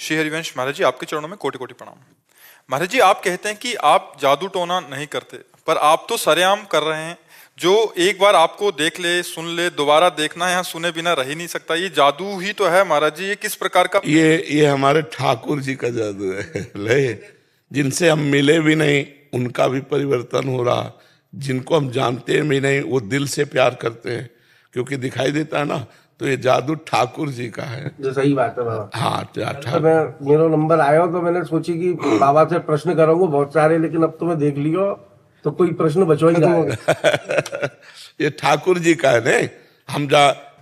श्री हरिवंश महाराज जी, आपके चरणों में कोटि कोटि प्रणाम। महाराज जी, आप कहते हैं कि आप जादू टोना नहीं करते, पर आप तो सरेआम कर रहे हैं। जो एक बार आपको देख ले, सुन ले, दोबारा देखना यहाँ सुने बिना रह ही नहीं सकता। ये जादू ही तो है महाराज जी। ये किस प्रकार का? ये हमारे ठाकुर जी का जादू है। ले, जिनसे हम मिले भी नहीं उनका भी परिवर्तन हो रहा, जिनको हम जानते भी नहीं वो दिल से प्यार करते हैं क्योंकि दिखाई देता है ना। तो ये जादू ठाकुर जी का है। जो सही बात है बाबा। हाँ, तो मेरा नंबर आया तो मैंने सोची कि बाबा से प्रश्न करूंगा बहुत सारे, लेकिन अब तो मैं देख लियो तो कोई प्रश्न बचो ही नहीं। ये ठाकुर जी का है ने। हम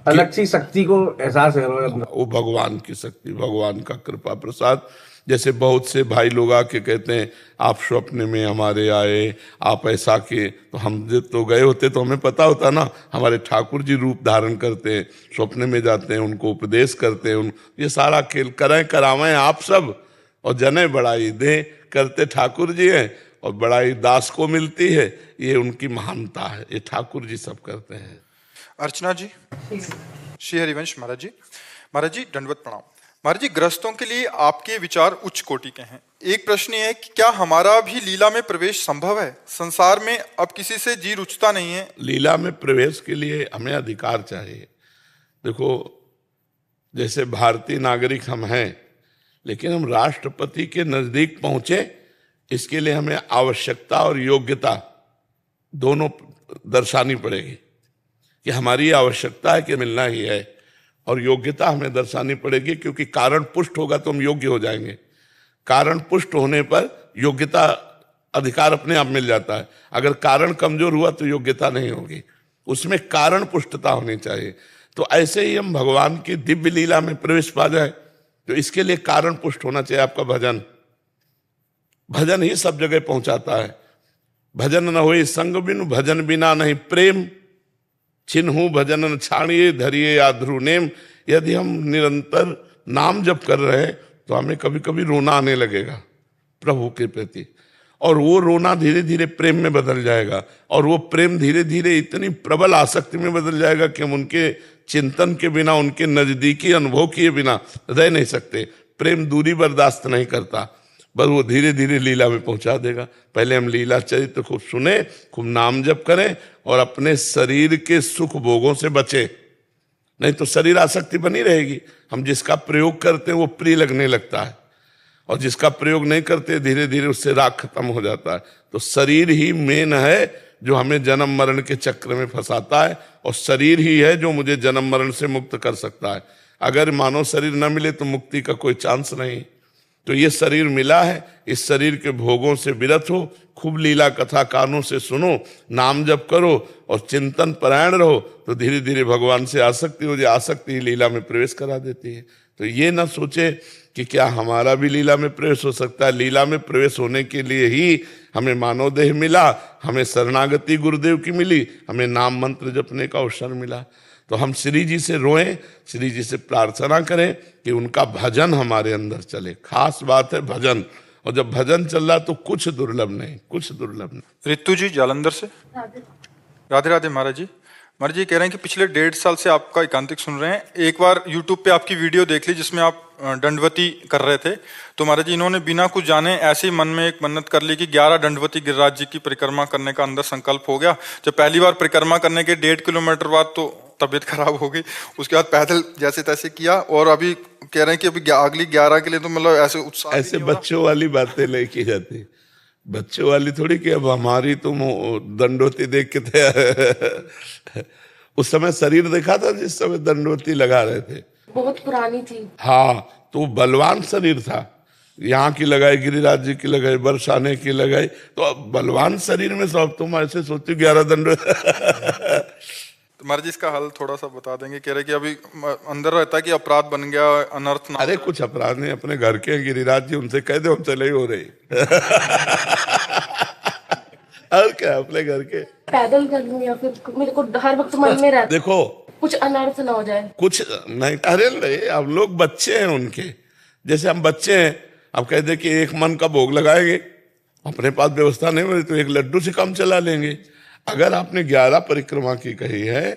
अलग सी शक्ति को एहसास है वो भगवान की शक्ति, भगवान का कृपा प्रसाद। जैसे बहुत से भाई लोग आके कहते हैं आप स्वप्न में हमारे आए, आप ऐसा के, तो हम जब तो गए होते तो हमें पता होता ना। हमारे ठाकुर जी रूप धारण करते हैं, स्वप्न में जाते हैं, उनको उपदेश करते हैं। ये सारा खेल करें करावें आप सब, और जने बड़ाई दें करते ठाकुर जी हैं, और बड़ाई दास को मिलती है। ये उनकी महानता है, ये ठाकुर जी सब करते हैं। अर्चना जी, श्री हरिवंश महाराज जी। महाराज जी दंडवत प्रणाम। महाराज जी, गृहस्थों के लिए आपके विचार उच्च कोटि के हैं। एक प्रश्न ये है कि क्या हमारा भी लीला में प्रवेश संभव है? संसार में अब किसी से जी रुचता नहीं है। लीला में प्रवेश के लिए हमें अधिकार चाहिए। देखो, जैसे भारतीय नागरिक हम हैं, लेकिन हम राष्ट्रपति के नजदीक पहुंचे, इसके लिए हमें आवश्यकता और योग्यता दोनों दर्शानी पड़ेगी कि हमारी आवश्यकता है कि मिलना ही है, और योग्यता हमें दर्शानी पड़ेगी, क्योंकि कारण पुष्ट होगा तो हम योग्य हो जाएंगे। कारण पुष्ट होने पर योग्यता, अधिकार अपने आप मिल जाता है। अगर कारण कमजोर हुआ तो योग्यता नहीं होगी, उसमें कारण पुष्टता होनी चाहिए। तो ऐसे ही हम भगवान की दिव्य लीला में प्रवेश पा जाए तो इसके लिए कारण पुष्ट होना चाहिए। आपका भजन, भजन ही सब जगह पहुंचाता है। भजन न होए संग बिनु, भजन बिना नहीं प्रेम, छिन्हु भजन छाणिए धरिए याध्रु नेम। यदि हम निरंतर नाम जप कर रहे हैं तो हमें कभी कभी रोना आने लगेगा प्रभु के प्रति, और वो रोना धीरे धीरे प्रेम में बदल जाएगा, और वो प्रेम धीरे धीरे इतनी प्रबल आसक्ति में बदल जाएगा कि हम उनके चिंतन के बिना, उनके नजदीकी अनुभव किए बिना रह नहीं सकते। प्रेम दूरी बर्दाश्त नहीं करता, बस वो धीरे धीरे लीला में पहुंचा देगा। पहले हम लीला चरित्र खूब सुने, खूब नाम जप करें, और अपने शरीर के सुख भोगों से बचे, नहीं तो शरीर आसक्ति बनी रहेगी। हम जिसका प्रयोग करते हैं वो प्रिय लगने लगता है, और जिसका प्रयोग नहीं करते धीरे धीरे उससे राग खत्म हो जाता है। तो शरीर ही मेन है जो हमें जन्म मरण के चक्र में फंसाता है, और शरीर ही है जो मुझे जन्म मरण से मुक्त कर सकता है। अगर मानव शरीर न मिले तो मुक्ति का कोई चांस नहीं। तो ये शरीर मिला है, इस शरीर के भोगों से विरत हो, खूब लीला कथा कानों से सुनो, नाम जप करो और चिंतन परायण रहो, तो धीरे धीरे भगवान से आसक्ति हो जाए। आसक्ति ही लीला में प्रवेश करा देती है। तो ये ना सोचे कि क्या हमारा भी लीला में प्रवेश हो सकता है। लीला में प्रवेश होने के लिए ही हमें मानव देह मिला, हमें शरणागति गुरुदेव की मिली, हमें नाम मंत्र जपने का अवसर मिला। तो हम श्री जी से रोएं, श्री जी से प्रार्थना करें कि उनका भजन हमारे अंदर चले। खास बात है भजन, और जब भजन चल रहा तो कुछ दुर्लभ नहीं, कुछ दुर्लभ नहीं। रितु जी जालंधर से। राधे राधे महाराज जी। महाराज जी कह रहे हैं कि पिछले 1.5 साल से आपका एकांतिक सुन रहे हैं। एक बार यूट्यूब पे आपकी वीडियो देख ली जिसमें आप दंडवती कर रहे थे। तो महाराज जी इन्होंने बिना कुछ जाने ऐसे ही मन में एक मन्नत कर ली कि 11 दंडवती गिरिराज जी की परिक्रमा करने का अंदर संकल्प हो गया। जब पहली बार परिक्रमा करने के 1.5 किलोमीटर बाद तो तबीयत खराब हो गई, उसके बाद पैदल जैसे तैसे किया, और अभी कह रहे हैं कि अभी अगली 11 के लिए तो मतलब ऐसे उत्साह, ऐसे बच्चों वाली बातें नहीं की जाती। बच्चों वाली थोड़ी कि अब हमारी तुम दंडवती देख के थे। उस समय शरीर देखा था जिस समय दंडवती लगा रहे थे, बहुत पुरानी थी। हाँ, तो बलवान शरीर था। यहाँ की लगाई, गिरिराज जी की लगाई, बरसाने की लगाई, तो अब बलवान शरीर में सब तुम ऐसे सोचते 11 दंड। तो महाराज जी इसका हल थोड़ा सा बता देंगे। कह रहे कि अभी अंदर रहता है कि अपराध बन गया, अनर्थ ना। अरे कुछ अपराध नहीं, अपने घर के गिरिराज जी, उनसे कह दो हम चले ही हो रही। और क्या, अपने घर के पैदल कर लूं, या फिर मेरे को हर वक्त मन में रहता देखो कुछ अनर्थ ना हो जाए। कुछ नहीं, अरे नहीं, अब लोग बच्चे हैं उनके, जैसे हम बच्चे हैं। अब कह दे कि एक मन का भोग लगाएंगे, अपने पास व्यवस्था नहीं मिली तो एक लड्डू से काम चला लेंगे। अगर आपने 11 परिक्रमा की कही है,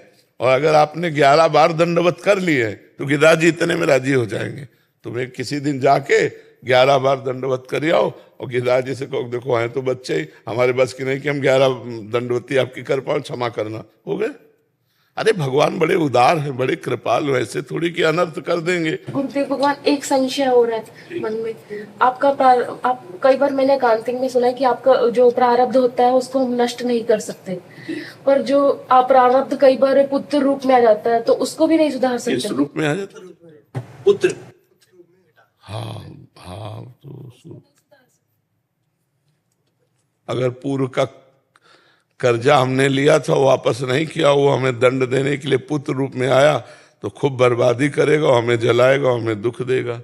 और अगर आपने 11 बार दंडवत कर ली है, तो गिरिराज जी इतने में राजी हो जाएंगे। तुम्हें किसी दिन जाके 11 बार दंडवत कर आओ और गिरिराज जी से कहो देखो हैं तो बच्चे ही, हमारे बस की नहीं कि हम 11 दंडवती आपकी कर पाओ, क्षमा करना, हो गए। अरे भगवान बड़े उदार हैं, बड़े कृपालु, ऐसे थोड़ी कि अनर्थ कर देंगे। गुरुदेव भगवान, एक संशय हो रहा है मन में। आप कई बार मैंने एकांतिक में सुना है कि आपका जो प्रारब्ध होता है उसको हम नष्ट नहीं कर सकते, पर जो प्रारब्ध कई बार पुत्र रूप में आ जाता है तो उसको भी नहीं सुधार इस सकते। रूप में आ जाता है पुत्र। हाँ तो अगर पूर्व का कर्जा हमने लिया था वो वापस नहीं किया, वो हमें दंड देने के लिए पुत्र रूप में आया तो खूब बर्बादी करेगा, हमें जलाएगा, हमें दुख देगा।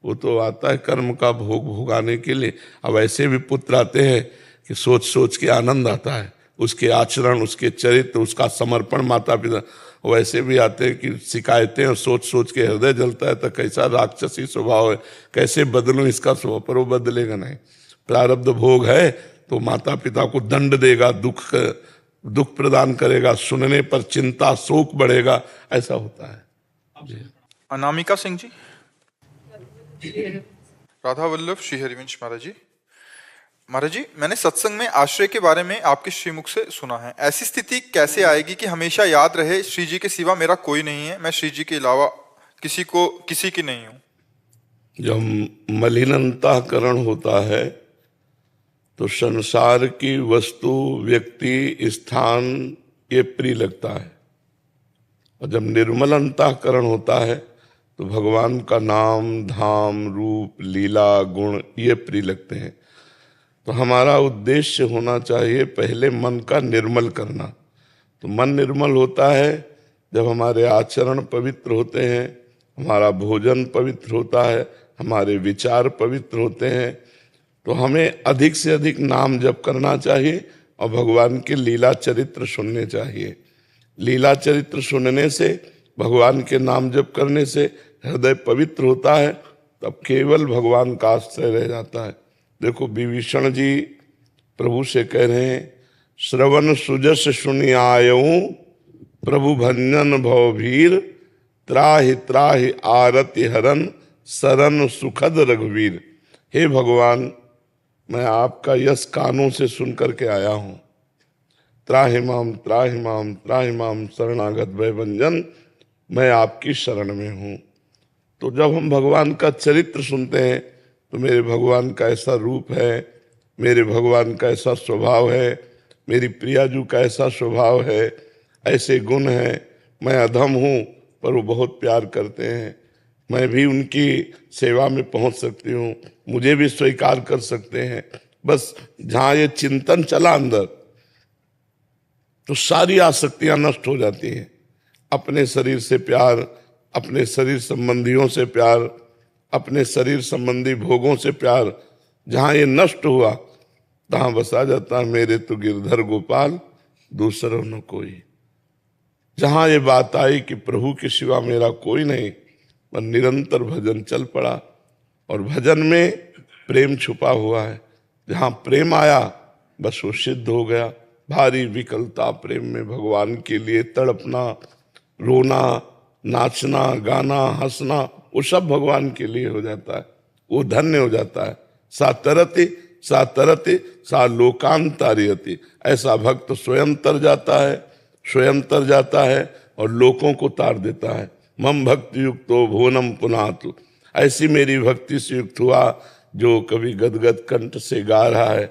वो तो आता है कर्म का भोग भोगाने के लिए। अब ऐसे भी पुत्र आते हैं कि सोच सोच के आनंद आता है, उसके आचरण, उसके चरित्र, उसका समर्पण माता पिता। वैसे भी आते हैं कि शिकायतें और सोच सोच के हृदय जलता है तो कैसा राक्षसी स्वभाव है, कैसे बदलूं इसका स्वभाव, पर वो बदलेगा नहीं। प्रारब्ध भोग है तो माता पिता को दंड देगा, दुख प्रदान करेगा, सुनने पर चिंता शोक बढ़ेगा, ऐसा होता है जी। अनामिका सिंह जी। राधा वल्लभ श्री हरिवंश महाराज जी। महाराज जी, मैंने सत्संग में आश्रय के बारे में आपके श्रीमुख से सुना है। ऐसी स्थिति कैसे आएगी कि हमेशा याद रहे श्री जी के सिवा मेरा कोई नहीं है, मैं श्री जी के अलावा किसी की नहीं हूं। जब मलिनताकरण होता है तो संसार की वस्तु, व्यक्ति, स्थान ये प्रिय लगता है, और जब निर्मल अंतःकरण होता है तो भगवान का नाम, धाम, रूप, लीला, गुण ये प्रिय लगते हैं। तो हमारा उद्देश्य होना चाहिए पहले मन का निर्मल करना। तो मन निर्मल होता है जब हमारे आचरण पवित्र होते हैं, हमारा भोजन पवित्र होता है, हमारे विचार पवित्र होते हैं। तो हमें अधिक से अधिक नाम जप करना चाहिए और भगवान के लीला चरित्र सुनने चाहिए। लीला चरित्र सुनने से, भगवान के नाम जप करने से हृदय पवित्र होता है, तब केवल भगवान का आश्रय रह जाता है। देखो विभीषण जी प्रभु से कह रहे हैं, श्रवण सुजस सुनि आयऊं प्रभु भंजन भवभीर, त्राहि त्राहि आरति हरन शरण सुखद रघुवीर। हे भगवान, मैं आपका यश कानों से सुन करके आया हूं। त्राहि माम त्राहि माम त्राहि माम शरणागत भय भंजन, मैं आपकी शरण में हूं। तो जब हम भगवान का चरित्र सुनते हैं तो मेरे भगवान का ऐसा रूप है, मेरे भगवान का ऐसा स्वभाव है, मेरी प्रियाजू का ऐसा स्वभाव है, ऐसे गुण हैं, मैं अधम हूँ पर वो बहुत प्यार करते हैं, मैं भी उनकी सेवा में पहुंच सकती हूँ, मुझे भी स्वीकार कर सकते हैं। बस जहाँ ये चिंतन चला अंदर तो सारी आसक्तियां नष्ट हो जाती हैं। अपने शरीर से प्यार, अपने शरीर संबंधियों से प्यार, अपने शरीर संबंधी भोगों से प्यार, जहाँ ये नष्ट हुआ तहाँ बसा जाता है मेरे तो गिरधर गोपाल दूसरा न कोई। जहाँ ये बात आई कि प्रभु के सिवा मेरा कोई नहीं, पर निरंतर भजन चल पड़ा, और भजन में प्रेम छुपा हुआ है। जहाँ प्रेम आया बस वो सिद्ध हो गया। भारी विकलता प्रेम में, भगवान के लिए तड़पना, रोना, नाचना, गाना, हंसना, वो सब भगवान के लिए हो जाता है, वो धन्य हो जाता है। सा तरति सा तरति सा लोकांतारियति। ऐसा भक्त स्वयं तर जाता है, स्वयं तर जाता है और लोगों को तार देता है। मम भक्ति युक्तो भुवनम पुनातु। ऐसी मेरी भक्ति से युक्त हुआ जो कभी गदगद कंठ से गा रहा है,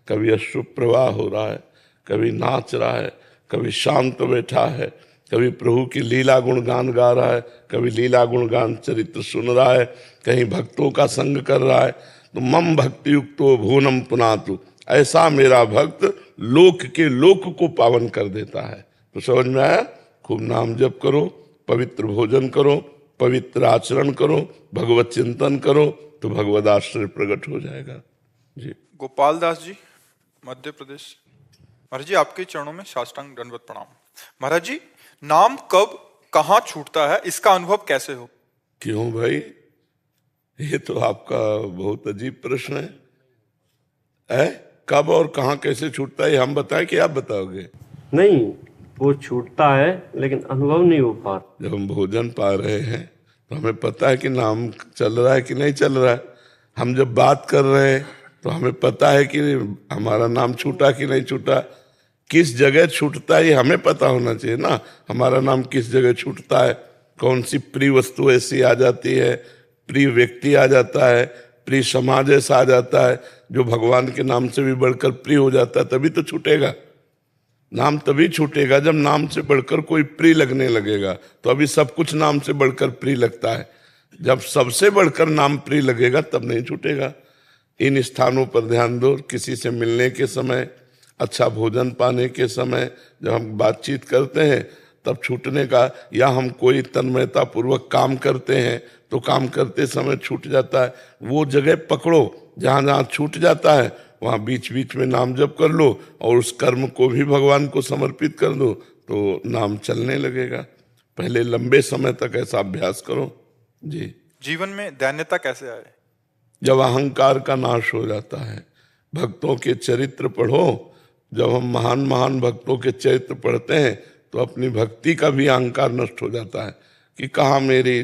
कभी अश्रु प्रवाह हो रहा है, कभी नाच रहा है, कभी शांत बैठा है, कभी प्रभु की लीला गुणगान गा रहा है, कभी लीला गुणगान चरित्र सुन रहा है, कहीं भक्तों का संग कर रहा है। तो मम भक्ति युक्तो भुवनम पुनातु। ऐसा मेरा भक्त लोक के लोक को पावन कर देता है। तो समझ में आया? खूब नाम जप करो, पवित्र भोजन करो, पवित्र आचरण करो, भगवत चिंतन करो, तो भगवत आश्रय प्रकट हो जाएगा जी। गोपाल दास जी, मध्य प्रदेश। महाराज जी, आपके चरणों में साष्टांग दंडवत प्रणाम। महाराज जी, नाम कब कहाँ छूटता है, इसका अनुभव कैसे हो? क्यों भाई, ये तो आपका बहुत अजीब प्रश्न है। कब और कहाँ कैसे छूटता है हम बताएं कि आप बताओगे? नहीं, वो छूटता है लेकिन अनुभव नहीं हो पा रहा। जब हम भोजन पा रहे हैं तो हमें पता है कि नाम चल रहा है कि नहीं चल रहा है। हम जब बात कर रहे हैं तो हमें पता है कि हमारा नाम छूटा कि नहीं छूटा, किस जगह छूटता है ये हमें पता होना चाहिए ना। हमारा नाम किस जगह छूटता है, कौन सी प्रिय वस्तु ऐसी आ जाती है, प्रिय व्यक्ति आ जाता है, प्रिय समाज ऐसा आ जाता है जो भगवान के नाम से भी बढ़कर प्रिय हो जाता है, तभी तो छूटेगा। नाम तभी छूटेगा जब नाम से बढ़कर कोई प्रिय लगने लगेगा। तो अभी सब कुछ नाम से बढ़कर प्रिय लगता है, जब सबसे बढ़कर नाम प्रिय लगेगा तब नहीं छूटेगा। इन स्थानों पर ध्यान दो, किसी से मिलने के समय, अच्छा भोजन पाने के समय, जब हम बातचीत करते हैं तब छूटने का, या हम कोई तन्मयता पूर्वक काम करते हैं तो काम करते समय छूट जाता है। वो जगह पकड़ो जहाँ जहाँ छूट जाता है, वहाँ बीच बीच में नाम जप कर लो और उस कर्म को भी भगवान को समर्पित कर दो, तो नाम चलने लगेगा। पहले लंबे समय तक ऐसा अभ्यास करो जी। जीवन में दैन्यता कैसे आए? जब अहंकार का नाश हो जाता है। भक्तों के चरित्र पढ़ो, जब हम महान महान भक्तों के चरित्र पढ़ते हैं तो अपनी भक्ति का भी अहंकार नष्ट हो जाता है कि कहाँ मेरी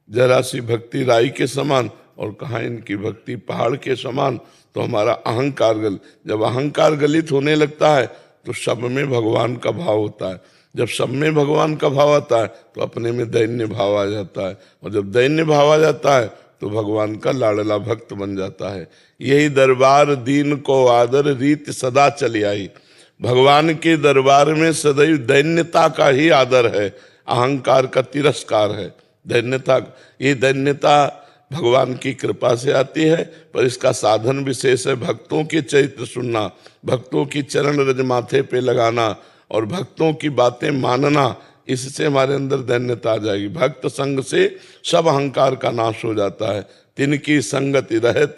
जरा सी भक्ति राई के समान और कहाँ इनकी भक्ति पहाड़ के समान। तो हमारा अहंकार जब अहंकार गलित होने लगता है तो सब में भगवान का भाव होता है। जब सब में भगवान का भाव आता है तो अपने में दैन्य भाव आ जाता है, और जब दैन्य भाव आ जाता है तो भगवान का लाडला भक्त बन जाता है। यही दरबार दीन को आदर रीत सदा चली आई। भगवान के दरबार में सदैव दैन्यता का ही आदर है, अहंकार का तिरस्कार है। दैन्यता, ये दैन्यता भगवान की कृपा से आती है, पर इसका साधन विशेष है भक्तों के चरित्र सुनना, भक्तों की चरण रज माथे पे लगाना और भक्तों की बातें मानना। इससे हमारे अंदर दैन्यता आ जाएगी। भक्त संग से सब अहंकार का नाश हो जाता है। तिनकी संगति रहत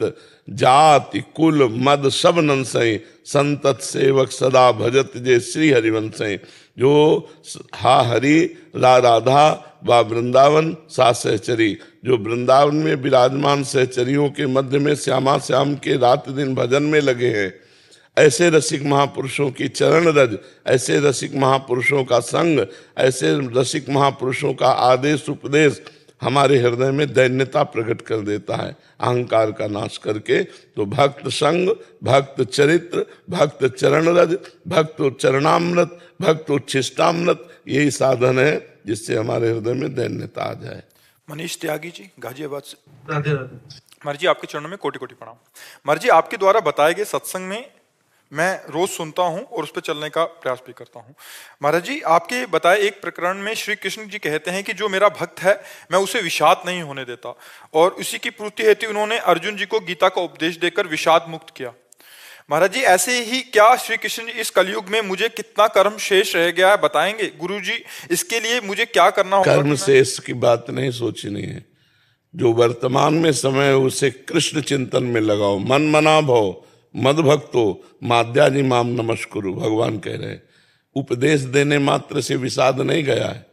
जाति कुल मद सब नंसई, संतत सेवक सदा भजत जे श्री हरिवंशई। जो हा हरि ला राधा व वृंदावन सा सहचरी, जो वृंदावन में विराजमान सहचरियों के मध्य में श्यामा श्याम के रात दिन भजन में लगे हैं, ऐसे रसिक महापुरुषों की चरण रज, ऐसे रसिक महापुरुषों का संग, ऐसे रसिक महापुरुषों का आदेश उपदेश हमारे हृदय में दैन्यता प्रकट कर देता है, अहंकार का नाश करके। तो भक्त संग, भक्त चरित्र, भक्त चरण रज, भक्त चरणामृत, भक्त उच्छिष्टामृत, यही साधन है जिससे हमारे हृदय में दैन्यता आ जाए। मनीष त्यागी जी गाजियाबाद से। राधे राधे। महाराज जी आपके चरणों में कोटि कोटि प्रणाम। महाराज जी आपके द्वारा बताए गए सत्संग में मैं रोज सुनता हूं और उस पर चलने का प्रयास भी करता हूं। महाराज जी आपके बताए एक प्रकरण में श्री कृष्ण जी कहते हैं कि जो मेरा भक्त है मैं उसे विषाद नहीं होने देता, और उसी की पूर्ति हेतु उन्होंने अर्जुन जी को गीता का उपदेश देकर विषाद मुक्त किया। महाराज जी ऐसे ही क्या श्री कृष्ण जी इस कलयुग में मुझे कितना कर्म शेष रह गया है बताएंगे? गुरु जी इसके लिए मुझे क्या करना होगा? कर्म शेष की बात नहीं सोचनी है। जो वर्तमान में समय है उसे कृष्ण चिंतन में लगाओ। मन मना भव मद भक्तो माद्याजी माम नमस्कुरु, भगवान कह रहे। उपदेश देने मात्र से विषाद नहीं गया है।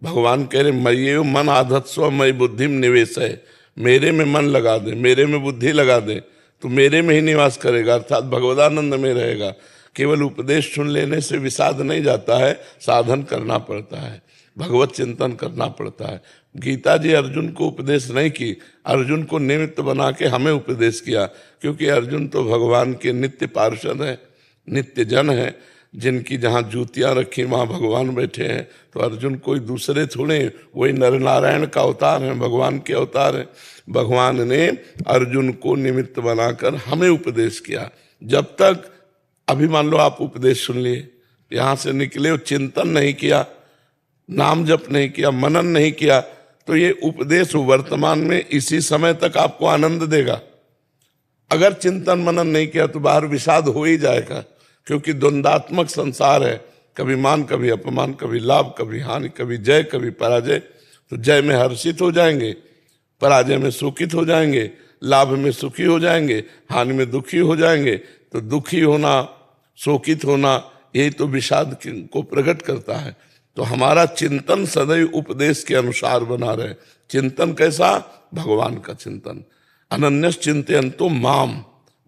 भगवान कह रहे मय्यो मन आधत्स्व मयि बुद्धिम निवेश है, मेरे में मन लगा दे, मेरे में बुद्धि लगा दे तो मेरे में ही निवास करेगा, अर्थात भगवदानंद में रहेगा। केवल उपदेश सुन लेने से विषाद नहीं जाता है, साधन करना पड़ता है, भगवत चिंतन करना पड़ता है। गीता जी अर्जुन को उपदेश नहीं की, अर्जुन को निमित्त बना के हमें उपदेश किया, क्योंकि अर्जुन तो भगवान के नित्य पार्षद है, नित्य जन है, जिनकी जहाँ जूतियाँ रखी वहाँ भगवान बैठे हैं। तो अर्जुन कोई दूसरे थोड़े, वही नर नारायण का अवतार है, भगवान के अवतार है। भगवान ने अर्जुन को निमित्त बनाकर हमें उपदेश किया। जब तक अभी मान लो आप उपदेश सुन लिए, यहाँ से निकले, चिंतन नहीं किया, नाम जप नहीं किया, मनन नहीं किया, तो ये उपदेश वर्तमान में इसी समय तक आपको आनंद देगा। अगर चिंतन मनन नहीं किया तो बाहर विषाद हो ही जाएगा, क्योंकि द्वंदात्मक संसार है, कभी मान कभी अपमान, कभी लाभ कभी हानि, कभी जय कभी पराजय। तो जय में हर्षित हो जाएंगे, पराजय में शोकित हो जाएंगे, लाभ में सुखी हो जाएंगे, हानि में दुखी हो जाएंगे। तो दुखी होना, शोकित होना, यही तो विषाद को प्रकट करता है। तो हमारा चिंतन सदैव उपदेश के अनुसार बना रहे। चिंतन कैसा? भगवान का चिंतन। अनन्यस चिंतयन्तो माम,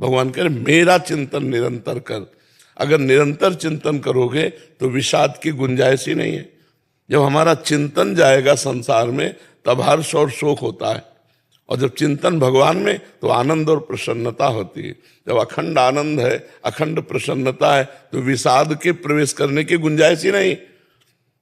भगवान कह रहे मेरा चिंतन निरंतर कर। अगर निरंतर चिंतन करोगे तो विषाद की गुंजाइश ही नहीं है। जब हमारा चिंतन जाएगा संसार में तब हर्ष और शोक होता है, और जब चिंतन भगवान में तो आनंद और प्रसन्नता होती है। जब अखंड आनंद है, अखंड प्रसन्नता है, तो विषाद के प्रवेश करने की गुंजाइश ही नहीं।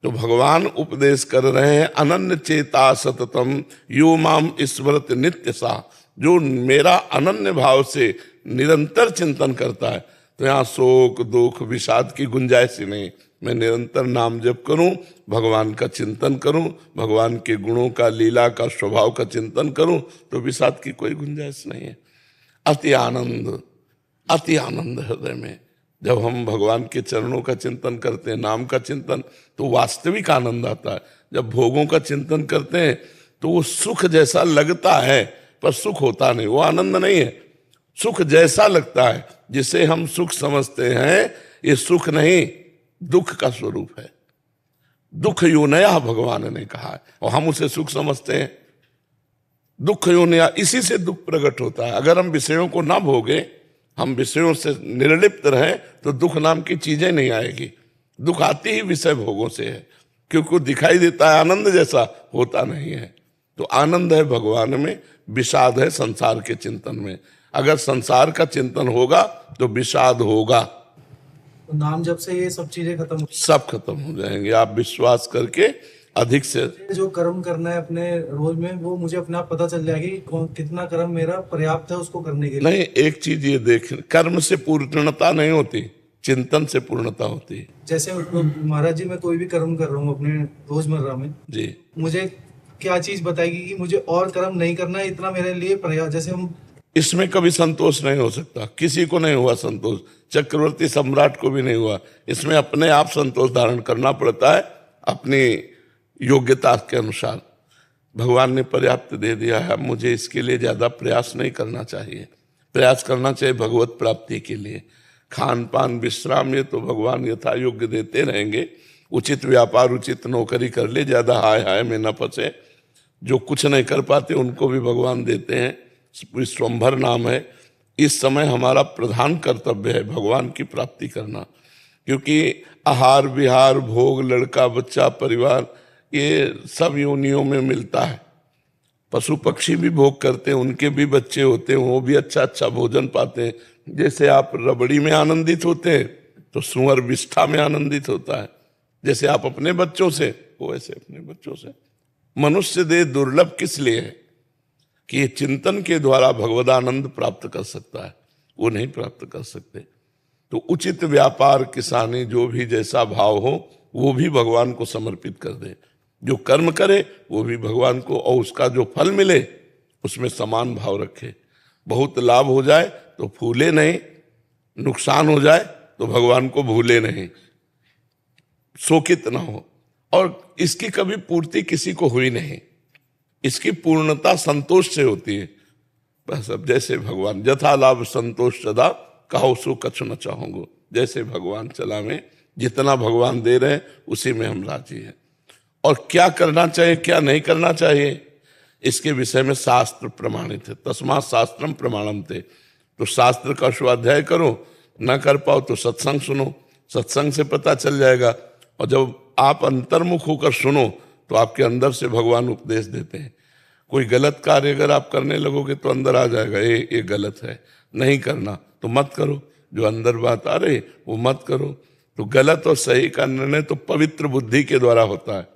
तो भगवान उपदेश कर रहे हैं, अनन्य चेता सततम यो माम ईश्वरत नित्य सा, जो मेरा अनन्य भाव से निरंतर चिंतन करता है, तो यहाँ शोक दुख विषाद की गुंजाइश ही नहीं। मैं निरंतर नाम जप करूं, भगवान का चिंतन करूं, भगवान के गुणों का, लीला का, स्वभाव का चिंतन करूं, तो विषाद की कोई गुंजाइश नहीं है। अति आनंद हृदय में जब हम भगवान के चरणों का चिंतन करते हैं, नाम का चिंतन, तो वास्तविक आनंद आता है। जब भोगों का चिंतन करते हैं तो वो सुख जैसा लगता है, पर सुख होता नहीं, वो आनंद नहीं है। सुख जैसा लगता है, जिसे हम सुख समझते हैं, ये सुख नहीं, दुख का स्वरूप है। दुख योनया भगवान ने कहा है, और हम उसे सुख समझते हैं। दुख योनया, इसी से दुख प्रकट होता है। अगर हम विषयों को ना भोगे, हम विषयों से निर्लिप्त रहें, तो दुख नाम की चीजें नहीं आएगी। दुख आती ही विषय भोगों से है, क्योंकि वो दिखाई देता है आनंद जैसा, होता नहीं है। तो आनंद है भगवान में, विषाद है संसार के चिंतन में। अगर संसार का चिंतन होगा तो विषाद होगा, तो नाम जब से ये सब चीजें खत्म सब खत्म हो जाएंगे। आप विश्वास करके अधिक से जो कर्म करना है अपने रोज में, वो मुझे अपने आप पता चल जाएगी कि कितना कर्म मेरा पर्याप्त है उसको करने के लिए। नहीं, एक चीज ये देख, कर्म से पूर्णता नहीं होती, चिंतन से पूर्णता होती है। जैसे महाराज जी, मैं कोई भी कर्म कर रहा हूँ अपने रोजमर्रा में जी, मुझे क्या चीज बताएगी कि मुझे और कर्म नहीं करना है, इतना मेरे लिए पर्याप्त। जैसे हम इसमें कभी संतोष नहीं हो सकता, किसी को नहीं हुआ संतोष, चक्रवर्ती सम्राट को भी नहीं हुआ। इसमें अपने आप संतोष धारण करना पड़ता है, अपनी योग्यता के अनुसार। भगवान ने पर्याप्त दे दिया है, मुझे इसके लिए ज्यादा प्रयास नहीं करना चाहिए। प्रयास करना चाहिए भगवत प्राप्ति के लिए। खान पान विश्राम ये तो भगवान यथा योग्य देते रहेंगे। उचित व्यापार, उचित नौकरी कर ले, ज्यादा हाय हाय में न फंसे। जो कुछ नहीं कर पाते उनको भी भगवान देते हैं। विश्वंभर नाम है। इस समय हमारा प्रधान कर्तव्य है भगवान की प्राप्ति करना, क्योंकि आहार विहार भोग, लड़का बच्चा परिवार, ये सब योनियों में मिलता है। पशु पक्षी भी भोग करते हैं, उनके भी बच्चे होते हैं, वो भी अच्छा अच्छा भोजन पाते हैं। जैसे आप रबड़ी में आनंदित होते हैं तो सुअर विष्ठा में आनंदित होता है। जैसे आप अपने बच्चों से, वो ऐसे अपने बच्चों से। मनुष्य देह दुर्लभ किस लिए है कि ये चिंतन के द्वारा भगवदानंद प्राप्त कर सकता है, वो नहीं प्राप्त कर सकते। तो उचित व्यापार, किसानी, जो भी जैसा भाव हो वो भी भगवान को समर्पित कर दे। जो कर्म करे वो भी भगवान को, और उसका जो फल मिले उसमें समान भाव रखे। बहुत लाभ हो जाए तो फूले नहीं, नुकसान हो जाए तो भगवान को भूले नहीं, शोकित ना हो। और इसकी कभी पूर्ति किसी को हुई नहीं, इसकी पूर्णता संतोष से होती है। बस अब जैसे भगवान, यथा लाभ संतोष सदा, कहो सो कछु न चाहूंगो। जैसे भगवान चला में, जितना भगवान दे रहे हैं उसी में हम राजी हैं। और क्या करना चाहिए क्या नहीं करना चाहिए, इसके विषय में शास्त्र प्रमाणित है। तस्मात् शास्त्रम प्रमाणम थे। तो शास्त्र का स्वाध्याय करो, न कर पाओ तो सत्संग सुनो, सत्संग से पता चल जाएगा। और जब आप अंतर्मुख होकर सुनो तो आपके अंदर से भगवान उपदेश देते हैं। कोई गलत कार्य अगर आप करने लगोगे तो अंदर आ जाएगा, ये गलत है, नहीं करना, तो मत करो। जो अंदर बात आ रही वो मत करो। तो गलत और सही का निर्णय तो पवित्र बुद्धि के द्वारा होता है।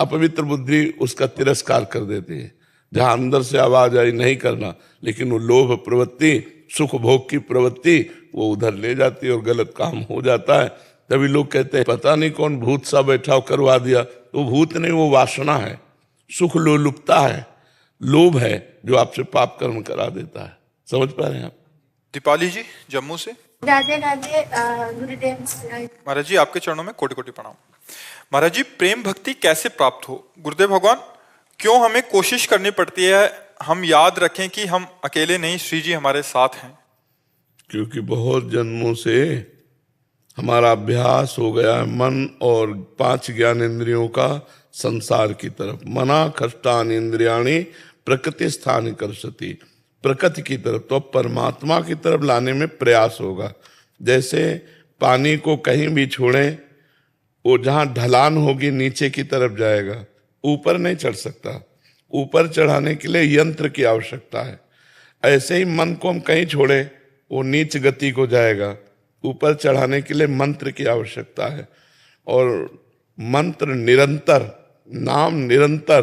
अपवित्र बुद्धि उसका तिरस्कार कर देती है। जहां अंदर से आवाज आई नहीं करना, लेकिन वो लोभ प्रवृत्ति, सुख भोग की प्रवृत्ति, वो उधर ले जाती है और गलत काम हो जाता है। तभी लोग कहते हैं पता नहीं कौन भूत सा बैठा करवा दिया। तो भूत नहीं, वो वासना है, सुख लोलुपता है, लोभ है, जो आपसे पाप कर्म करा देता है। समझ पा रहे हैं आप? दीपाली जी जम्मू से। राधे राधे गुरुदेव महाराज जी आपके चरणों में कोटि कोटि प्रणाम। महाराज जी, प्रेम भक्ति कैसे प्राप्त हो? गुरुदेव भगवान, क्यों हमें कोशिश करनी पड़ती है? हम याद रखें कि हम अकेले नहीं, श्री जी हमारे साथ हैं। क्योंकि बहुत जन्मों से हमारा अभ्यास हो गया है मन और 5 ज्ञानेंद्रियों का संसार की तरफ। मना खष्टान इंद्रियाणी प्रकृति स्थान कर्षति, प्रकृति की तरफ। तो अब परमात्मा की तरफ लाने में प्रयास होगा। जैसे पानी को कहीं भी छोड़ें वो जहां ढलान होगी नीचे की तरफ जाएगा, ऊपर नहीं चढ़ सकता। ऊपर चढ़ाने के लिए यंत्र की आवश्यकता है। ऐसे ही मन को हम कहीं छोड़े वो नीच गति को जाएगा। ऊपर चढ़ाने के लिए मंत्र की आवश्यकता है, और मंत्र निरंतर, नाम निरंतर,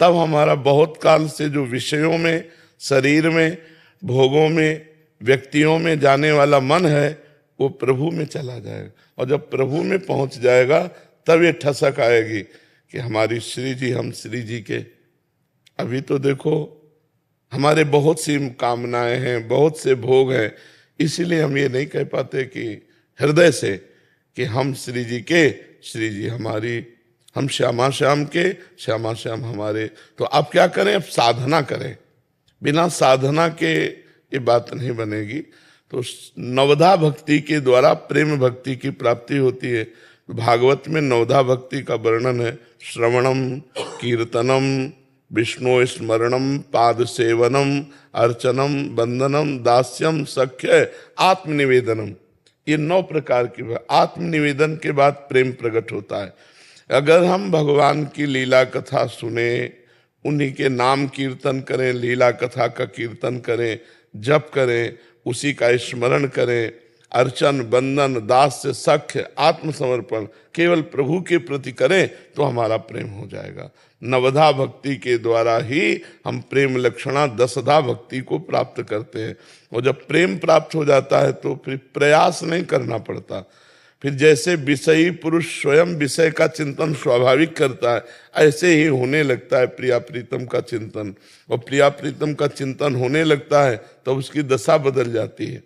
तब हमारा बहुत काल से जो विषयों में, शरीर में, भोगों में, व्यक्तियों में जाने वाला मन है वो प्रभु में चला जाएगा। और जब प्रभु में पहुंच जाएगा तब ये ठसक आएगी कि हमारी श्री जी, हम श्री जी के। अभी तो देखो हमारे बहुत सी कामनाएं हैं, बहुत से भोग हैं, इसीलिए हम ये नहीं कह पाते कि हृदय से कि हम श्री जी के, श्री जी हमारी, हम श्यामा श्याम के, श्यामा श्याम हमारे। तो आप क्या करें, अब साधना करें। बिना साधना के ये बात नहीं बनेगी। तो नवधा भक्ति के द्वारा प्रेम भक्ति की प्राप्ति होती है। भागवत में नवधा भक्ति का वर्णन है। श्रवणम, कीर्तनम, विष्णु स्मरणम, पाद सेवनम, अर्चनम, वंदनम, दास्यम, सख्य, आत्मनिवेदनम। ये 9 प्रकार की। आत्मनिवेदन के बाद प्रेम प्रकट होता है। अगर हम भगवान की लीला कथा सुने, उन्हीं के नाम कीर्तन करें, लीला कथा का कीर्तन करें, जप करें, उसी का स्मरण करें, अर्चन, बंदन, दास्य, सख्य, आत्मसमर्पण केवल प्रभु के प्रति करें तो हमारा प्रेम हो जाएगा। नवधा भक्ति के द्वारा ही हम प्रेम लक्षणा दसधा भक्ति को प्राप्त करते हैं। और जब प्रेम प्राप्त हो जाता है तो फिर प्रयास नहीं करना पड़ता। फिर जैसे विषयी पुरुष स्वयं विषय का चिंतन स्वाभाविक करता है, ऐसे ही होने लगता है प्रिया प्रीतम का चिंतन। और प्रिया प्रीतम का चिंतन होने लगता है तो उसकी दशा बदल जाती है।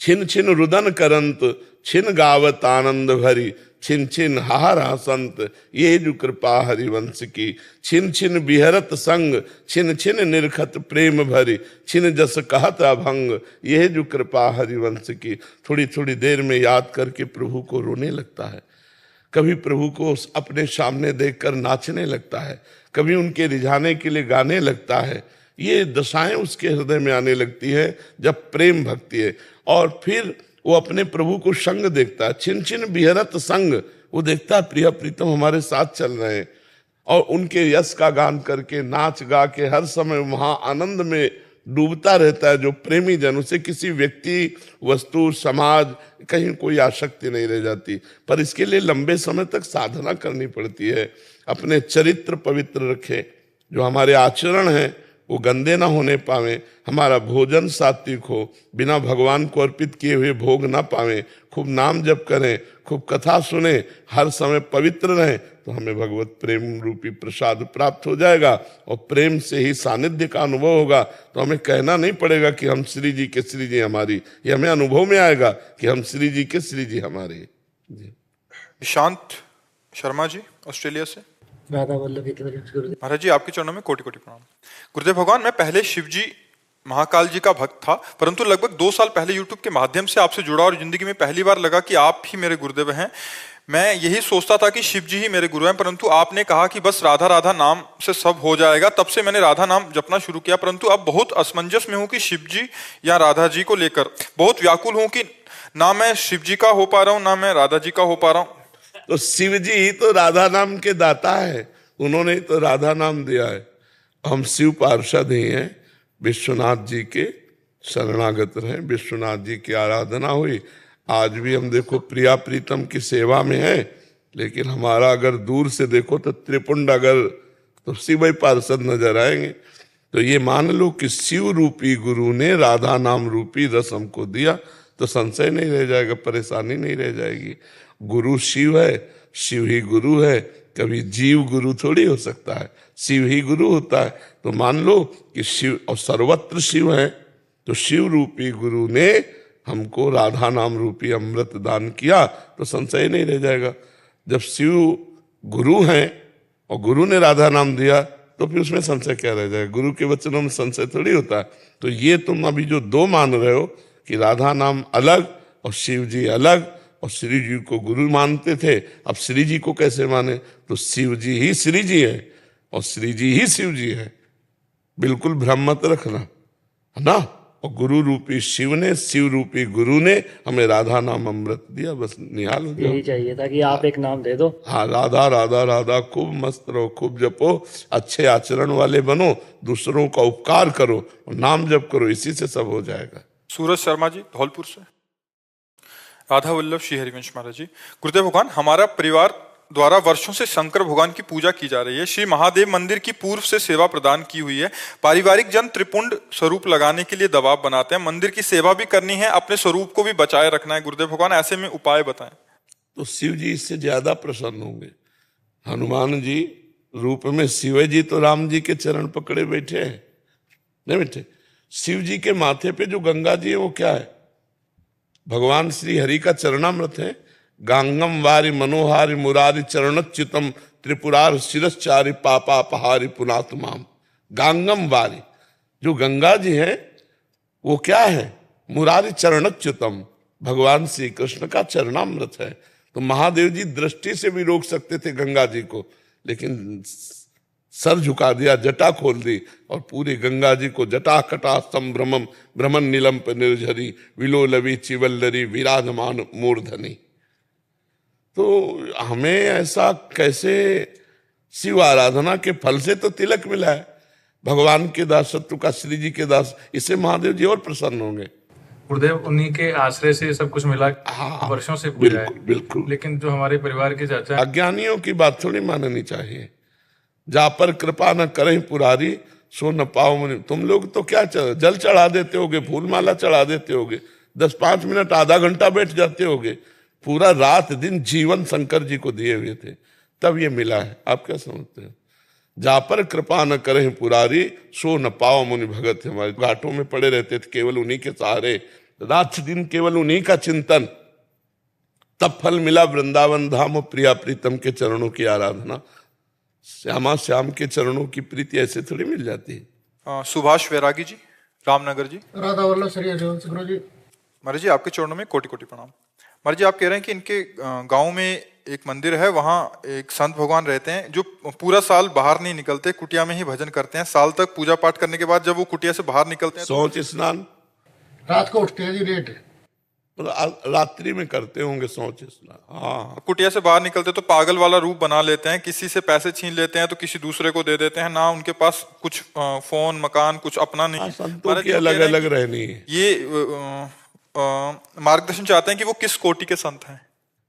छिन छिन रुदन करंत, छिन गावत आनंद भरी, छिन छिन हार हसंत, ये जो कृपा हरिवंश की। छिन छिन बिहरत संग, छिन छिन निरखत प्रेम भरी, छिन जस कहत अभंग, ये जो कृपा हरिवंश की। थोड़ी थोड़ी देर में याद करके प्रभु को रोने लगता है। कभी प्रभु को अपने सामने देखकर नाचने लगता है, कभी उनके रिझाने के लिए गाने लगता है। ये दशाएं उसके हृदय में आने लगती है जब प्रेम भक्ति है। और फिर वो अपने प्रभु को संग देखता है। छिन छिन बिहरत संग, वो देखता है प्रिया प्रीतम हमारे साथ चल रहे हैं, और उनके यश का गान करके, नाच गा के हर समय वहां आनंद में डूबता रहता है। जो प्रेमी जन, उसे किसी व्यक्ति, वस्तु, समाज, कहीं कोई आसक्ति नहीं रह जाती। पर इसके लिए लंबे समय तक साधना करनी पड़ती है। अपने चरित्र पवित्र रखे, जो हमारे आचरण हैं वो गंदे ना होने पावे, हमारा भोजन सात्विक हो, बिना भगवान को अर्पित किए हुए भोग ना पावे, खूब नाम जप करें, खूब कथा सुने, हर समय पवित्र रहें, तो हमें भगवत प्रेम रूपी प्रसाद प्राप्त हो जाएगा। और प्रेम से ही सानिध्य का अनुभव होगा। तो हमें कहना नहीं पड़ेगा कि हम श्री जी के, श्री जी हमारी। ये हमें अनुभव में आएगा कि हम श्री जी के, श्री जी हमारे। शांत शर्मा जी ऑस्ट्रेलिया से। राधा वल्लभ गुरुदेव। महाराज जी आपके चरणों में कोटि कोटि प्रणाम। गुरुदेव भगवान, मैं पहले शिव जी महाकाल जी का भक्त था, परंतु लगभग 2 साल पहले यूट्यूब के माध्यम से आपसे जुड़ा और जिंदगी में पहली बार लगा कि आप ही मेरे गुरुदेव हैं। मैं यही सोचता था कि शिव जी ही मेरे गुरु हैं, परंतु आपने कहा कि बस राधा राधा नाम से सब हो जाएगा। तब से मैंने राधा नाम जपना शुरू किया, परंतु अब बहुत असमंजस में हूं कि शिव जी या राधा जी को लेकर बहुत व्याकुल हूं कि ना मैं शिव जी का हो पा रहा हूं, ना मैं राधा जी का हो पा रहा हूं। तो शिव जी ही तो राधा नाम के दाता है, उन्होंने ही तो राधा नाम दिया है। हम शिव पार्षद ही हैं, विश्वनाथ जी के शरणागत रहे, विश्वनाथ जी की आराधना हुई। आज भी हम देखो प्रिया प्रीतम की सेवा में है, लेकिन हमारा अगर दूर से देखो तो त्रिपुंड अगर तो शिव ही पार्षद नजर आएंगे। तो ये मान लो कि शिव रूपी गुरु ने राधा नाम रूपी रस हमको दिया, तो संशय नहीं रह जाएगा, परेशानी नहीं रह जाएगी। गुरु शिव है, शिव ही गुरु है, कभी जीव गुरु थोड़ी हो सकता है, शिव ही गुरु होता है। तो मान लो कि शिव और सर्वत्र शिव है, तो शिव रूपी गुरु ने हमको राधा नाम रूपी अमृत दान किया, तो संशय नहीं रह जाएगा। जब शिव गुरु हैं और गुरु ने राधा नाम दिया, तो फिर उसमें संशय क्या रह जाएगा? गुरु के वचनों में संशय थोड़ी होता है। तो ये तुम अभी जो 2 मान रहे हो कि राधा नाम अलग और शिव जी अलग, और श्री जी को गुरु मानते थे, अब श्री जी को कैसे माने? तो शिव जी ही श्री जी है और श्री जी ही शिव जी है। बिल्कुल भ्रम मत रखना, है ना। और गुरु रूपी शिव ने, शिव रूपी गुरु ने हमें राधा नाम अमृत दिया। बस निहाल हो जाओ। यही चाहिए था कि आप एक नाम दे दो। हाँ, राधा राधा राधा, खूब मस्त रहो, खूब जपो, अच्छे आचरण वाले बनो, दूसरों का उपकार करो और नाम जप करो, इसी से सब हो जाएगा। सूरज शर्मा जी धौलपुर से। राधा वल्लभ श्री हरिवंश महाराज जी, गुरुदेव भगवान, हमारा परिवार द्वारा वर्षों से शंकर भगवान की पूजा की जा रही है। श्री महादेव मंदिर की पूर्व से सेवा प्रदान की हुई है। पारिवारिक जन त्रिपुंड स्वरूप लगाने के लिए दबाव बनाते हैं। मंदिर की सेवा भी करनी है, अपने स्वरूप को भी बचाए रखना है। गुरुदेव भगवान, ऐसे में उपाय बताएं। तो शिव जी इससे ज्यादा प्रसन्न होंगे। हनुमान जी रूप में शिव जी तो राम जी के चरण पकड़े बैठे हैं, नहीं बैठे? शिव जी के माथे पे जो गंगा जी है वो क्या है? भगवान श्री हरि का चरणामृत है। गांगम वारि मनोहारि मुरारि चरणच्युतम त्रिपुरार शिरश्चारि पापा पहारि पुनातुमाम। गांगम वारि, जो गंगा जी है वो क्या है? मुरारि चरणच्युतम, भगवान श्री कृष्ण का चरणामृत है। तो महादेव जी दृष्टि से भी रोक सकते थे गंगा जी को, लेकिन सर झुका दिया, जटा खोल दी और पूरी गंगा जी को जटा कटा संभ्रमम भ्रमण नीलम पर निर्झरी विलोलवी चिवल्लरी विराजमान मूर्धनी। तो हमें ऐसा कैसे? शिव आराधना के फल से तो तिलक मिला है, भगवान के दास, शत्रु का श्री जी के दास, इससे महादेव जी और प्रसन्न होंगे। गुरुदेव, उन्हीं के आश्रय से सब कुछ मिला। हाँ, वर्षों से पूजा है। बिल्कुल बिल्कुल। लेकिन जो हमारे परिवार के चाचा, अज्ञानियों की बात थोड़ी माननी चाहिए। जा पर कृपा न करें पुरारी सो न पाओ मुनि। तुम लोग तो क्या जल चढ़ा देते होगे, फूल माला चढ़ा देते होगे, 10-5 मिनट आधा घंटा बैठ जाते होगे, पूरा रात दिन जीवन शंकर जी को दिए हुए थे, तब ये मिला है। आप क्या समझते हो? जा पर कृपा न करें पुरारी सो न पाओ मुनि भगत। हमारे घाटों में पड़े रहते थे, केवल उन्हीं के सहारे, रात दिन केवल उन्हीं का चिंतन, तब फल मिला वृंदावन धाम और प्रिया प्रीतम के चरणों की आराधना। श्यामा श्याम के चरणों की प्रीति ऐसे थोड़ी मिल जाती है। सुभाष वैरागी जी, रामनगर जी। राधा वल्लभ श्री हरिवंश गुरु जी। महाराज जी, आपके चरणों में कोटि कोटि प्रणाम। महाराज जी, आप कह रहे हैं कि इनके गांव में एक मंदिर है, वहाँ एक संत भगवान रहते हैं जो पूरा साल बाहर नहीं निकलते, कुटिया में ही भजन करते हैं। साल तक पूजा पाठ करने के बाद जब वो कुटिया से बाहर निकलते हैं, सोच स्नान रात को उठते हैं जी लेट। रात्रि में करते होंगे सोच स्नान। हाँ, कुटिया से बाहर निकलते तो पागल वाला रूप बना लेते हैं, किसी से पैसे छीन लेते हैं तो किसी दूसरे को दे देते हैं। ना उनके पास कुछ फोन मकान कुछ अपना नहीं। संतों की अलग अलग रहनी है। ये मार्गदर्शन चाहते हैं कि वो किस कोटि के संत हैं।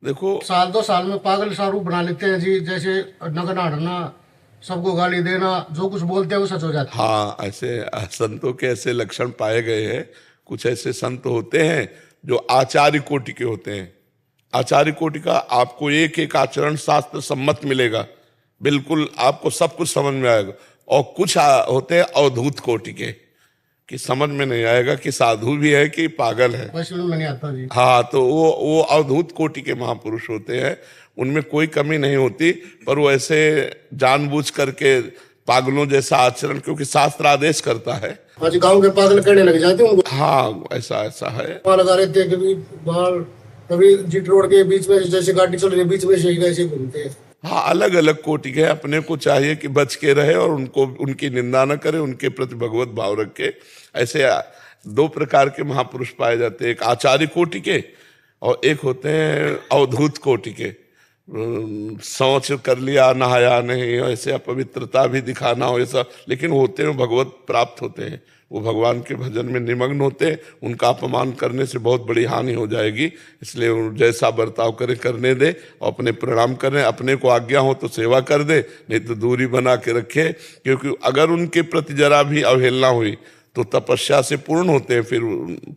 देखो, साल 2 साल में पागल सा रूप बना लेते हैं जी, जैसे नगन हड़ना, सबको गाली देना, जो कुछ बोलते हैं वो सच हो जाता है। हाँ, ऐसे संतों के ऐसे लक्षण पाए गए हैं। कुछ ऐसे संत होते हैं जो आचार्य कोटि के होते हैं। आचार्य कोटि का आपको एक एक आचरण शास्त्र सम्मत मिलेगा, बिल्कुल आपको सब कुछ समझ में आएगा। और कुछ होते हैं अवधूत कोटि के, कि समझ में नहीं आएगा कि साधु भी है कि पागल है। वैष्णव में नहीं आता जी। हाँ, तो वो अवधूत कोटि के महापुरुष होते हैं, उनमें कोई कमी नहीं होती, पर वो ऐसे जानबूझ करके पागलों जैसा आचरण, क्योंकि शास्त्र आदेश करता है। आज गांव के पागल करने लग जाते हैं उनको। हाँ, ऐसा ऐसा है। वहाँ लगा रहते हैं, कभी बाहर, कभी जीट रोड के बीच में जैसे गाड़ी चल रही है बीच में से ऐसे घूमते हैं। हाँ, अलग अलग कोटि के। अपने को चाहिए कि बच के रहे और उनको उनकी निंदा न करे, उनके प्रति भगवत भाव रखे। ऐसे 2 प्रकार के महापुरुष पाए जाते हैं, एक आचार्य कोटि के और एक होते हैं अवधूत कोटि के। शौच कर लिया, नहाया नहीं, ऐसे अपवित्रता भी दिखाना हो, ऐसा, लेकिन होते हैं भगवत प्राप्त होते हैं, वो भगवान के भजन में निमग्न होते हैं। उनका अपमान करने से बहुत बड़ी हानि हो जाएगी, इसलिए जैसा बर्ताव करे करने दे और अपने प्रणाम करें। अपने को आज्ञा हो तो सेवा कर दे, नहीं तो दूरी बना के रखे, क्योंकि अगर उनके प्रति जरा भी अवहेलना हुई तो तपस्या से पूर्ण होते हैं, फिर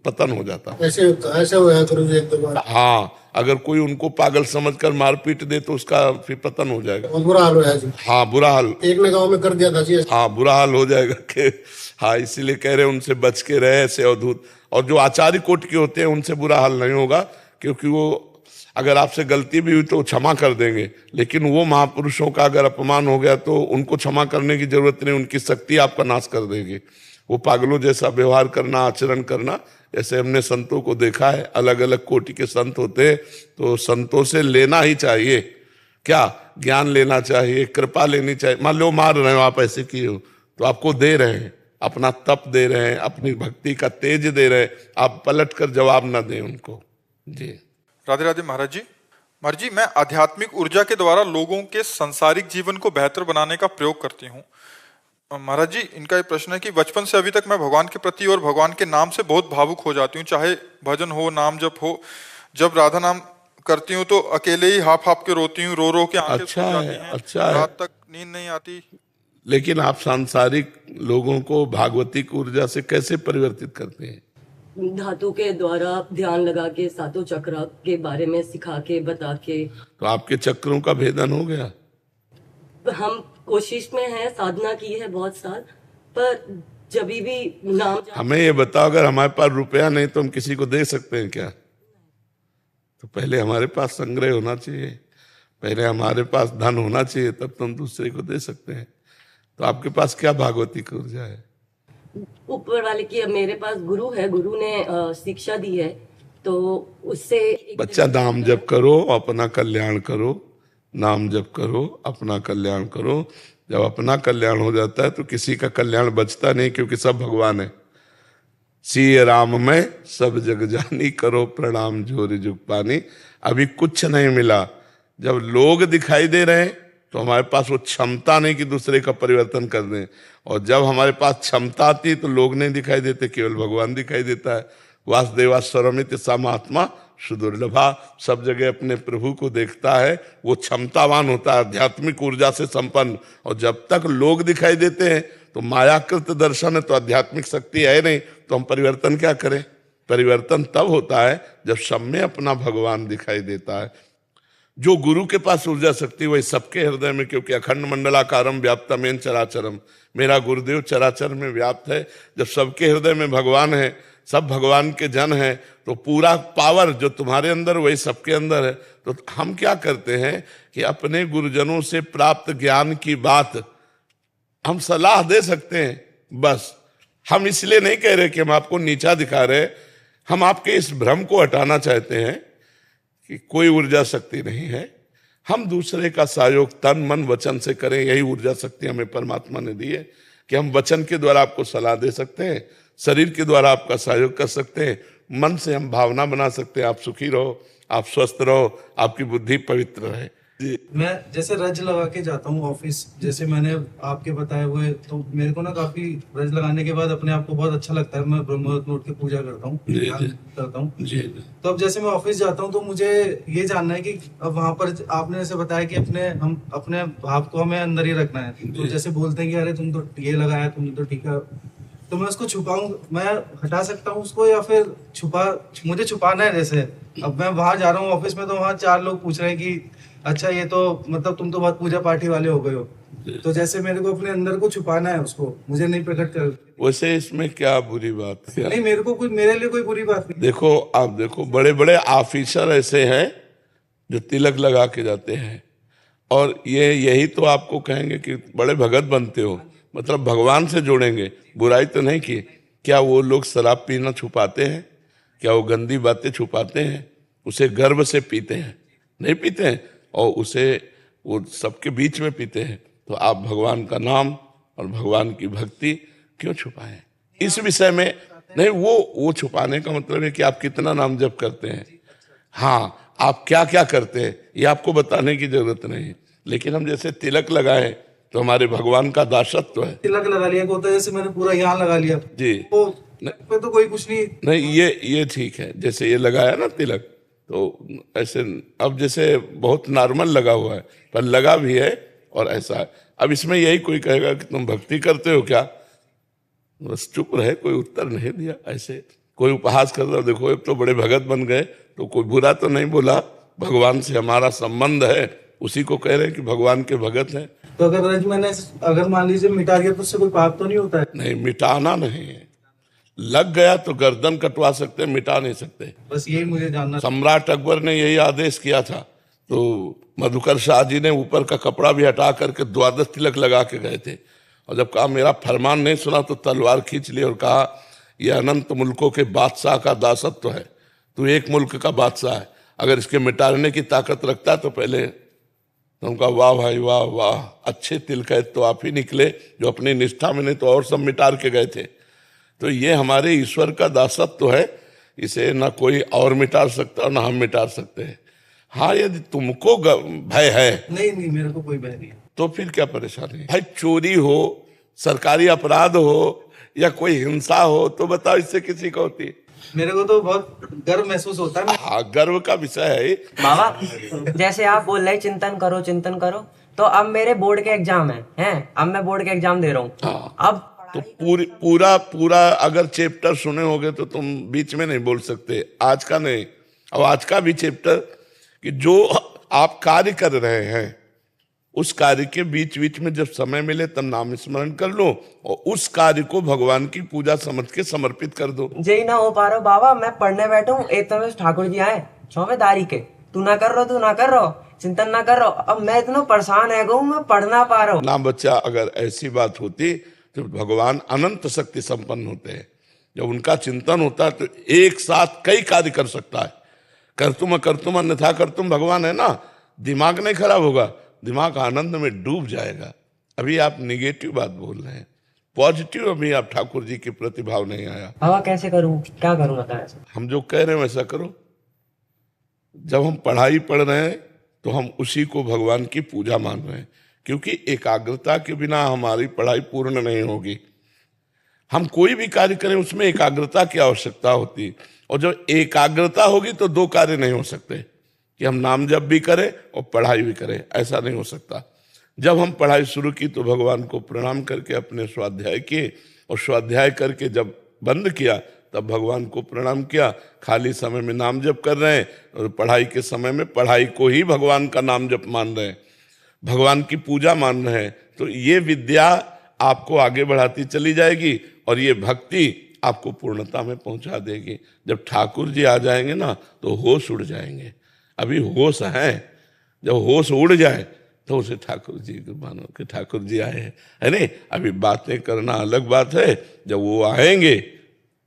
पतन हो जाता। ऐसे हुआ गुरु जी एक 2 बार। हाँ, अगर कोई उनको पागल समझकर मारपीट दे तो उसका फिर पतन हो जाएगा। बहुत बुरा हाल हुआ जी। हाँ, बुरा हाल। एक ने गांव में कर दिया था जी। हाँ, बुरा हाल हो जाएगा कि हाँ, इसीलिए कह रहे हैं उनसे बच के रहे ऐसे अवधूत। और जो आचार्य कोटि के होते हैं उनसे बुरा हाल नहीं होगा, क्योंकि वो अगर आपसे गलती भी हुई तो क्षमा कर देंगे, लेकिन वो महापुरुषों का अगर अपमान हो गया तो उनको क्षमा करने की जरूरत नहीं, उनकी शक्ति आपका नाश कर देगी। वो पागलों जैसा व्यवहार करना, आचरण करना, ऐसे हमने संतों को देखा है। अलग अलग कोटि के संत होते हैं, तो संतों से लेना ही चाहिए। क्या ज्ञान लेना चाहिए, कृपा लेनी चाहिए। मान लो मार रहे हो आप, ऐसे किए हो तो आपको दे रहे हैं, अपना तप दे रहे हैं, अपनी भक्ति का तेज दे रहे हैं, आप पलट कर जवाब ना दें उनको। जी राधे राधे महाराज जी। महाराज जी, मैं आध्यात्मिक ऊर्जा के द्वारा लोगों के सांसारिक जीवन को बेहतर बनाने का प्रयोग करती हूँ। महाराज जी, इनका ये प्रश्न है कि बचपन से अभी तक मैं भगवान के प्रति और भगवान के नाम से बहुत भावुक हो जाती हूँ, चाहे भजन हो, नाम जप हो। जब राधा नाम करती हूँ तो अकेले ही हाफ हाफ के रोती हूँ, रो रो के आंखें सूज जाती हैं, अच्छा है। रात तक नींद नहीं आती। लेकिन आप सांसारिक लोगों को भागवतिक ऊर्जा से कैसे परिवर्तित करते हैं? धातु के द्वारा ध्यान लगा के, सातों चक्र के बारे में सिखा के, बता के। तो आपके चक्रों का भेदन हो गया? हम कोशिश में हैं, साधना की है बहुत साल, पर जब भी नाम हमें ये बताओ, अगर हमारे पास रुपया नहीं तो हम किसी को दे सकते हैं क्या? तो पहले हमारे पास संग्रह होना चाहिए, पहले हमारे पास धन होना चाहिए, तब तो हम दूसरे को दे सकते हैं। तो आपके पास क्या भागवतिक ऊर्जा है? ऊपर वाले की, मेरे पास गुरु है, गुरु ने शिक्षा दी है, तो उससे बच्चा नाम जप करो, अपना कल्याण करो, नाम जप करो, अपना कल्याण करो। जब अपना कल्याण हो जाता है तो किसी का कल्याण बचता नहीं, क्योंकि सब भगवान है। सिय राम में सब जग जानी, करो प्रणाम जोरि जुग पानी। अभी कुछ नहीं मिला। जब लोग दिखाई दे रहे हैं तो हमारे पास वो क्षमता नहीं कि दूसरे का परिवर्तन कर दें, और जब हमारे पास क्षमता आती है तो लोग नहीं दिखाई देते, केवल भगवान दिखाई देता है। वासुदेवा स्वरमित सा महात्मा सुदुर्लभा, सब जगह अपने प्रभु को देखता है, वो क्षमतावान होता है, आध्यात्मिक ऊर्जा से संपन्न। और जब तक लोग दिखाई देते हैं तो मायाकृत दर्शन है, तो आध्यात्मिक शक्ति है नहीं, तो हम परिवर्तन क्या करें? परिवर्तन तब होता है जब सब में अपना भगवान दिखाई देता है। जो गुरु के पास ऊर्जा शक्ति वही सबके हृदय में, क्योंकि अखंड मंडलाकारम व्याप्तमेन चराचरम, मेरा गुरुदेव चराचर में व्याप्त है। जब सबके हृदय में भगवान है, सब भगवान के जन हैं, तो पूरा पावर जो तुम्हारे अंदर वही सबके अंदर है। तो हम क्या करते हैं कि अपने गुरुजनों से प्राप्त ज्ञान की बात हम सलाह दे सकते हैं, बस। हम इसलिए नहीं कह रहे कि हम आपको नीचा दिखा रहे, हम आपके इस भ्रम को हटाना चाहते हैं कि कोई ऊर्जा शक्ति नहीं है। हम दूसरे का सहयोग तन मन वचन से करें, यही ऊर्जा शक्ति हमें परमात्मा ने दी है कि हम वचन के द्वारा आपको सलाह दे सकते हैं, शरीर के द्वारा आपका सहयोग कर सकते हैं, मन से हम भावना बना सकते हैं आप सुखी रहो, आप स्वस्थ रहो, आपकी बुद्धि पवित्र रहे। मैं जैसे रज लगा के जाता हूँ ऑफिस, जैसे मैंने आपके बताए हुए, तो मेरे को ना काफी रज लगाने के बाद अपने आप को बहुत अच्छा लगता है। मैं ब्रह्म मुहूर्त में उठ के पूजा करता हूँ, ध्यान करता हूँ। तो अब जैसे मैं ऑफिस जाता हूँ तो मुझे ये जानना है कि अब वहां पर आपने जैसे बताया कि हम अपने भाव को हमें अंदर ही रखना है। तो जैसे बोलते हैं कि अरे तुम तो ये लगाया, तुम तो ठीक है, तो मैं उसको छुपाऊं, मैं हटा सकता हूँ उसको, या फिर मुझे छुपाना है? जैसे अब मैं वहां जा रहा हूँ ऑफिस में, तो वहां 4 लोग पूछ रहे हैं कि अच्छा ये तो मतलब तुम तो बहुत पूजा पाठी वाले हो गए हो, तो जैसे मेरे को अपने अंदर को छुपाना है, उसको मुझे नहीं प्रकट कर। वैसे इसमें क्या बुरी बात है? नहीं, मेरे लिए कोई बुरी बात नहीं। देखो, आप देखो, बड़े बड़े ऑफिसर ऐसे हैं जो तिलक लगा के जाते हैं, और यही तो आपको कहेंगे कि बड़े भगत बनते हो, मतलब भगवान से जोड़ेंगे। बुराई तो नहीं की। क्या वो लोग शराब पीना छुपाते हैं? क्या वो गंदी बातें छुपाते हैं? उसे गर्व से पीते हैं? नहीं पीते हैं, और उसे वो सबके बीच में पीते हैं। तो आप भगवान का नाम और भगवान की भक्ति क्यों छुपाएं? इस विषय में नहीं, वो छुपाने का मतलब है कि आप कितना नाम जप करते हैं। हाँ, आप क्या क्या करते हैं ये आपको बताने की जरूरत नहीं है। लेकिन हम जैसे तिलक लगाए तो हमारे भगवान का दासत्व है। तिलक लगा लिया को तो जैसे मैंने पूरा यहाँ लगा लिया जी, पे तो कोई कुछ नहीं। ये ठीक है। जैसे ये लगाया ना तिलक, तो ऐसे अब जैसे बहुत नॉर्मल लगा हुआ है, पर लगा भी है और ऐसा है। अब इसमें यही कोई कहेगा कि तुम भक्ति करते हो क्या? बस चुप रहे, कोई उत्तर नहीं दिया। ऐसे कोई उपहास कर रहा, देखो अब तो बड़े भगत बन गए, तो कोई बुरा तो नहीं बोला। भगवान से हमारा संबंध है, उसी को कह रहे हैं कि भगवान के भगत हैं। तो अगर मान लीजिए मिटा दिया तो उससे कोई पाप तो नहीं होता है? नहीं, मिटाना नहीं है। लग गया तो गर्दन कटवा सकते, मिटा नहीं सकते। बस यही मुझे जानना। सम्राट अकबर ने यही आदेश किया था, तो मधुकर शाह जी ने ऊपर का कपड़ा भी हटा करके 12 तिलक लगा के गए थे, और जब कहा मेरा फरमान नहीं सुना तो तलवार खींच ली और कहा यह अनंत मुल्कों के बादशाह का दासत्व है, तू एक मुल्क का बादशाह है, अगर इसके मिटाने की ताकत रखता तो पहले तो उनका वाह भाई वाह वाह, अच्छे तिलकैत तो आप ही निकले जो अपनी निष्ठा में, नहीं तो और सब मिटार के गए थे। तो ये हमारे ईश्वर का दासत्व है, इसे ना कोई और मिटार सकता और ना हम मिटार सकते हैं। हाँ, यदि तुमको भय है नहीं नहीं, मेरे को कोई भय नहीं है। तो फिर क्या परेशानी है भाई? चोरी हो, सरकारी अपराध हो या कोई हिंसा हो तो बताओ, इससे किसी को होती है? मेरे को तो बहुत गर्व महसूस होता है। हाँ, गर्व का विषय है। बाबा जैसे आप बोल रहे चिंतन करो, तो अब मेरे बोर्ड के एग्जाम हैं, अब मैं बोर्ड के एग्जाम दे रहा हूँ। हाँ, अब तो पूरा अगर चैप्टर सुने होगे तो तुम बीच में नहीं बोल सकते। आज का नहीं, अब आज का भी चैप्टर कि जो आप कार्य कर रहे हैं उस कार्य के बीच बीच में जब समय मिले तब नाम स्मरण कर लो और उस कार्य को भगवान की पूजा समझ के समर्पित कर दो। यही ना हो पा रहा बाबा, मैं पढ़ने बैठूं, एक तो ठाकुर जी आए 6वें तारीख के, तू ना कर रहो, चिंतन ना कर रहो। अब मैं इतना परेशान है गो, मैं पढ़ ना पा रहा हूँ। ना बच्चा, अगर ऐसी बात होती तो भगवान अनंत शक्ति संपन्न होते हैं। जब उनका चिंतन होता है तो एक साथ कई कार्य कर सकता है। करतुम अन्यथा करतुम भगवान है ना। दिमाग नहीं खराब होगा, दिमाग आनंद में डूब जाएगा। अभी आप निगेटिव बात बोल रहे हैं, पॉजिटिव अभी आप ठाकुर जी के प्रति भाव नहीं आया। बाबा कैसे करूं, क्या करूं बताएं? हम जो कह रहे हैं वैसा करो। जब हम पढ़ाई पढ़ रहे हैं तो हम उसी को भगवान की पूजा मान रहे हैं, क्योंकि एकाग्रता के बिना हमारी पढ़ाई पूर्ण नहीं होगी। हम कोई भी कार्य करें उसमें एकाग्रता की आवश्यकता होती है, और जब एकाग्रता होगी तो दो कार्य नहीं हो सकते कि हम नाम जप भी करें और पढ़ाई भी करें, ऐसा नहीं हो सकता। जब हम पढ़ाई शुरू की तो भगवान को प्रणाम करके अपने स्वाध्याय किए, और स्वाध्याय करके जब बंद किया तब भगवान को प्रणाम किया। खाली समय में नाम जप कर रहे हैं और पढ़ाई के समय में पढ़ाई को ही भगवान का नाम जप मान रहे हैं, भगवान की पूजा मान रहे हैं। तो ये विद्या आपको आगे बढ़ाती चली जाएगी और ये भक्ति आपको पूर्णता में पहुंचा देगी। जब ठाकुर जी आ जाएंगे ना तो होश उड़ जाएंगे। अभी होश है, जब होश उड़ जाए तो उसे ठाकुर जी को मानो कि ठाकुर जी आए हैं, है नहीं। अभी बातें करना अलग बात है, जब वो आएंगे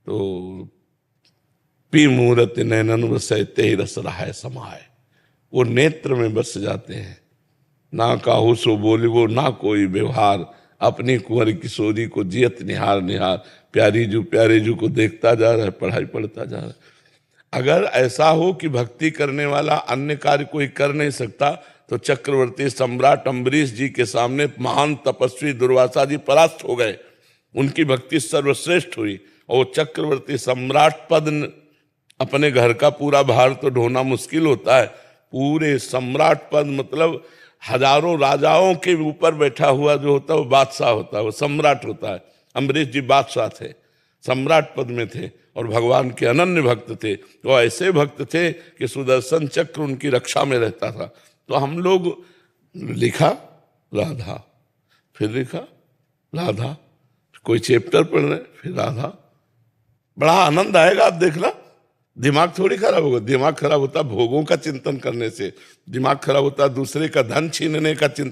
तो पी मूरत नैनन वसै ते रस रहाय समाए, वो नेत्र में बस जाते हैं। ना काहू सो बोली वो ना कोई व्यवहार, अपनी कुंवर किशोरी को जियत निहार निहार, प्यारे जू को देखता जा रहा है, पढ़ाई पढ़ता जा रहा है। अगर ऐसा हो कि भक्ति करने वाला अन्य कार्य कोई कर नहीं सकता तो चक्रवर्ती सम्राट अम्बरीश जी के सामने महान तपस्वी दुर्वासा जी परास्त हो गए, उनकी भक्ति सर्वश्रेष्ठ हुई। और चक्रवर्ती सम्राट पद, अपने घर का पूरा भार तो ढोना मुश्किल होता है, पूरे सम्राट पद मतलब हजारों राजाओं के ऊपर बैठा हुआ जो होता है वो बादशाह होता है, वो सम्राट होता है। अम्बरीश जी बादशाह थे, सम्राट पद में थे और भगवान के अनन्य भक्त थे। वो ऐसे भक्त थे कि सुदर्शन चक्र उनकी रक्षा में रहता था। तो हम लोग लिखा राधा, फिर लिखा राधा, कोई चैप्टर पढ़ रहे फिर राधा, बड़ा आनंद आएगा। आप देखना, दिमाग थोड़ी खराब होगा। दिमाग खराब होता भोगों का चिंतन करने से, दिमाग खराब होता दूसरे का धन छीनने का चिंतन